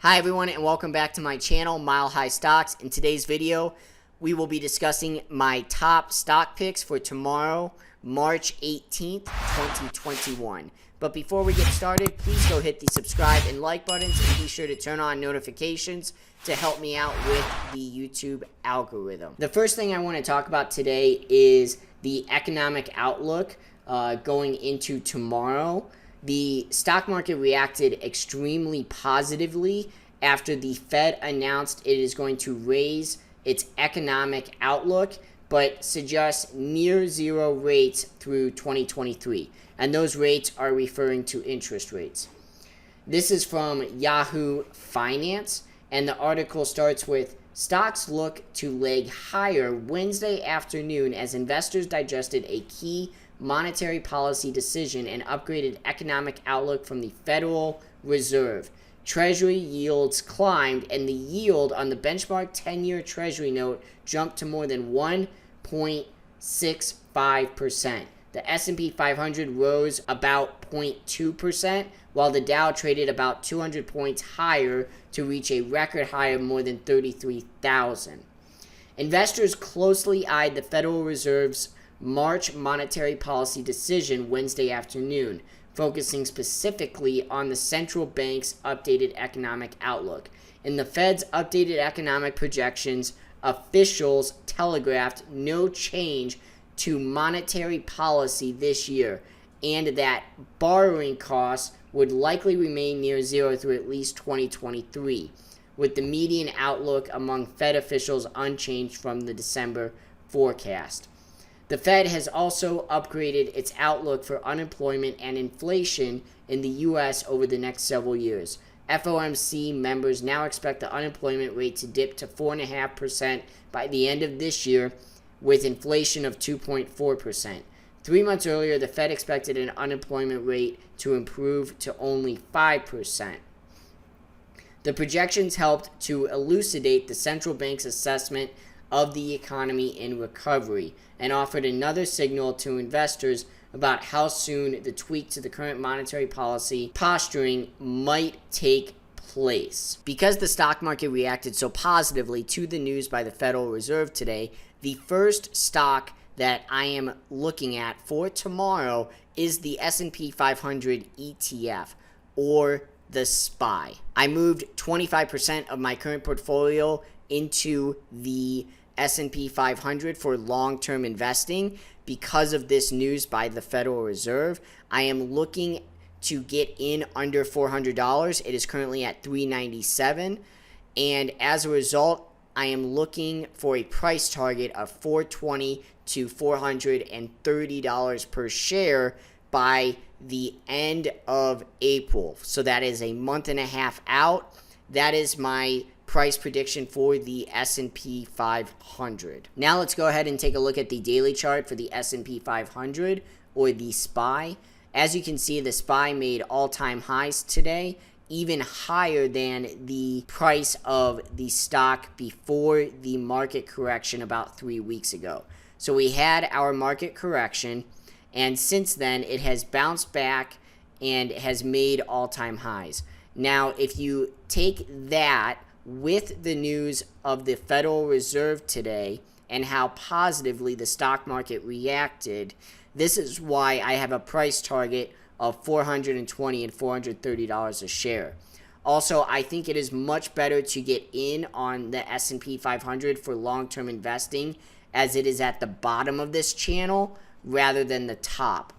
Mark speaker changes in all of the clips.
Speaker 1: Hi everyone, and welcome back to my channel, Mile High Stocks. In today's video, we will be discussing my top stock picks for tomorrow, March 18th, 2021. But before we get started, please go hit the subscribe and like buttons and be sure to turn on notifications to help me out with the YouTube algorithm. The first thing I want to talk about today is the economic outlook going into tomorrow. The stock market reacted extremely positively after the Fed announced it is going to raise its economic outlook, but suggests near zero rates through 2023. And those rates are referring to interest rates. This is from Yahoo Finance, and the article starts with, "Stocks look to leg higher Wednesday afternoon as investors digested a key monetary policy decision and upgraded economic outlook from the Federal Reserve. Treasury yields climbed, and the yield on the benchmark 10-year Treasury note jumped to more than 1.65%. The S&P 500 rose about 0.2%, while the Dow traded about 200 points higher to reach a record high of more than 33,000. Investors closely eyed the Federal Reserve's March monetary policy decision Wednesday afternoon, focusing specifically on the central bank's updated economic outlook. In the Fed's updated economic projections, officials telegraphed no change to monetary policy this year, and that borrowing costs would likely remain near zero through at least 2023, with the median outlook among Fed officials unchanged from the December forecast. The Fed has also upgraded its outlook for unemployment and inflation in the U.S. over the next several years. FOMC members now expect the unemployment rate to dip to 4.5% by the end of this year, with inflation of 2.4%. 3 months earlier, the Fed expected an unemployment rate to improve to only 5%. The projections helped to elucidate the central bank's assessment of the economy in recovery and offered another signal to investors about how soon the tweak to the current monetary policy posturing might take place. Because the stock market reacted so positively to the news by the Federal Reserve today, the first stock that I am looking at for tomorrow is the S&P 500 ETF, or the SPY. I moved 25% of my current portfolio into the S&P 500 for long-term investing because of this news by the Federal Reserve. I am looking to get in under $400. It is currently at $397, and as a result, I am looking for a price target of $420 to $430 per share by the end of April. So that is a month and a half out. That is my price prediction for the S&P 500. Now let's go ahead and take a look at the daily chart for the S&P 500, or the SPY. As you can see, the SPY made all-time highs today, even higher than the price of the stock before the market correction about 3 weeks ago. So we had our market correction, and since then it has bounced back and has made all-time highs. Now, if you take that with the news of the Federal Reserve today and how positively the stock market reacted, this is why I have a price target of $420 and $430 a share. Also, I think it is much better to get in on the S&P 500 for long-term investing, as it is at the bottom of this channel rather than the top.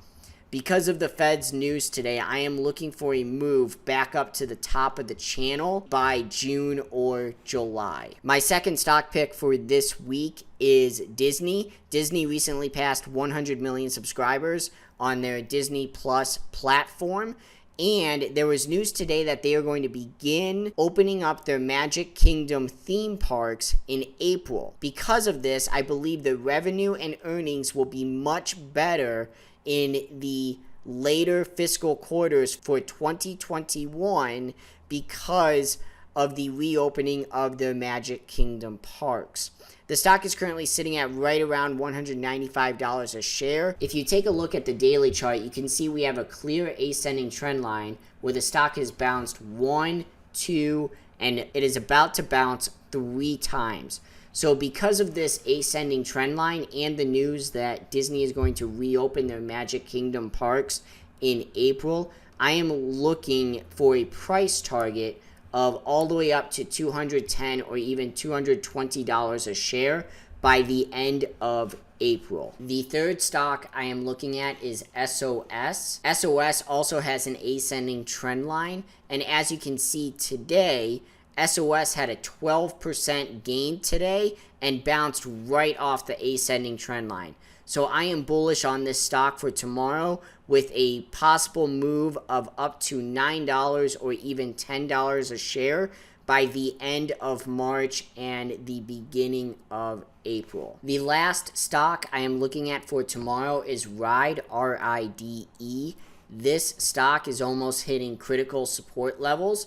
Speaker 1: Because of the Fed's news today, I am looking for a move back up to the top of the channel by June or July. My second stock pick for this week is Disney. Disney recently passed 100 million subscribers on their Disney Plus platform, and there was news today that they are going to begin opening up their Magic Kingdom theme parks in April. Because of this, I believe the revenue and earnings will be much better in the later fiscal quarters for 2021 because of the reopening of the Magic Kingdom parks. The stock is currently sitting at right around $195 a share. If you take a look at the daily chart, you can see we have a clear ascending trend line where the stock has bounced 1, 2, and it is about to bounce 3 times. So because of this ascending trend line and the news that Disney is going to reopen their Magic Kingdom parks in April, I am looking for a price target of all the way up to $210 or even $220 a share by the end of April. The third stock I am looking at is SOS. SOS also has an ascending trend line, and as you can see today, SOS had a 12% gain today and bounced right off the ascending trend line. So I am bullish on this stock for tomorrow with a possible move of up to $9 or even $10 a share by the end of March and the beginning of April. The last stock I am looking at for tomorrow is RIDE, R-I-D-E. This stock is almost hitting critical support levels,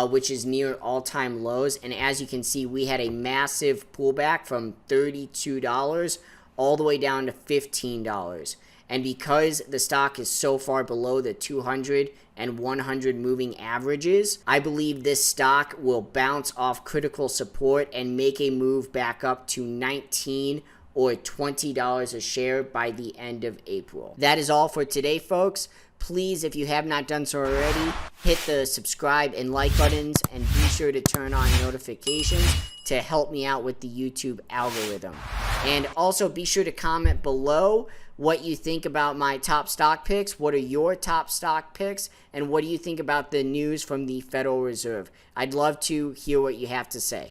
Speaker 1: which is near all-time lows. And as you can see, we had a massive pullback from $32 all the way down to $15. And because the stock is so far below the 200 and 100 moving averages, I believe this stock will bounce off critical support and make a move back up to $19 or $20 a share by the end of April. That is all for today, folks. Please, if you have not done so already, hit the subscribe and like buttons and be sure to turn on notifications to help me out with the YouTube algorithm. And also be sure to comment below what you think about my top stock picks. What are your top stock picks? And what do you think about the news from the Federal Reserve? I'd love to hear what you have to say.